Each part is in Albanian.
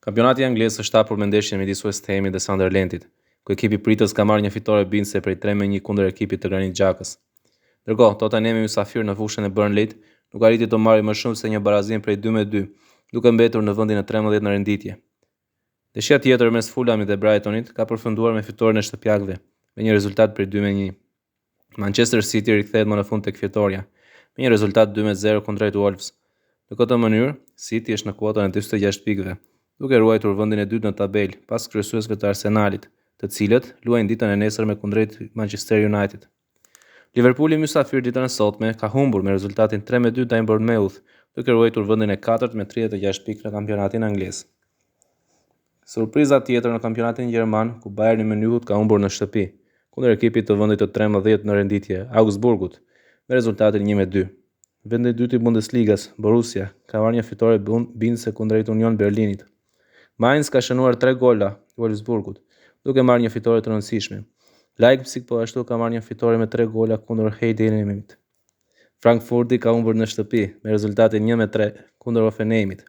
Kampionati anglez është hapur me ndeshjen midis West Hamit dhe Sunderlandit, ku ekipi pritës ka marrë një fitore bindëse prej 3-1 kundër ekipit të Granit Xhakës. Ndërkohë, Tottenhami mysafir në fushën e Burnleyt nuk arriti të marrë më shumë se një barazim prej 2-2, duke mbetur në vendin e 13 në renditje. Ndeshja tjetër mes Fulhamit dhe Brightonit ka përfunduar me fitoren e shtëpiakëve, me një rezultat prej 2-1. Manchester City rikthehet më në fund tek fitoria, me një rezultat 2-0 kundrejt Wolves. Në këtë mënyrë, City është në kuotën e 46 pikëve, duke ruajtur vendin e dytë në tabelë pas kryesuesve të Arsenalit, të cilët luajnë ditën e nesërme kundrejt Manchester United. Liverpooli mysafir ditën e sotme ka humbur me rezultatin 3-2 ndaj Bournemouth, duke ruajtur vendin e katërt me 36 pikë në kampionatin anglez. Surpriza tjetër në kampionatin gjerman, ku Bayern München ka humbur në shtëpi kundër ekipit të vendit të 13 në renditje, Augsburgut, me rezultatin 1-2. Vendi i dytë i Bundesligas, Borussia, ka marrë një fitore bindëse kundrejt Union Berlinit. Mainz ka shënuar 3 gola Wolfsburgut, duke marrë një fitore të rëndësishme. Leipzig po ashtu ka marrë një fitore me 3 gola kundër Heidenheimit. Frankfurti ka humbur në shtëpi me rezultatin 1-3 kundër Hoffenheimit,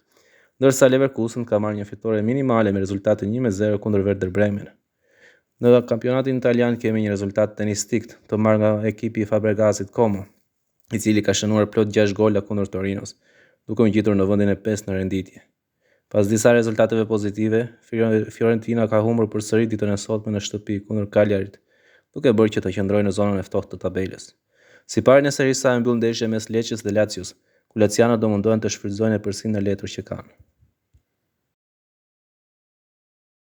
ndërsa Leverkusen ka marrë një fitore minimale me rezultatin 1-0 kundër Werder Bremen. Në kampionatin italian kemi një rezultat tenistik të marrë nga ekipi i Fabregasit Como, i cili ka shënuar plot 6 gola kundër Torinos, duke u ngjitur në vendin e 5 në renditje. Pas disa rezultateve pozitive, Fiorentina ka humbur përsëri ditën e sotme në shtëpi kundër Cagliarit, duke bërë që të qëndrojë në zonën e ftohtë të tabelës. Siparin e serisë sa mbyll ndeshja mes Lecces dhe Lazios, ku Lazianët do mundohen të shfrytëzojnë epërsinë e letur që kanë.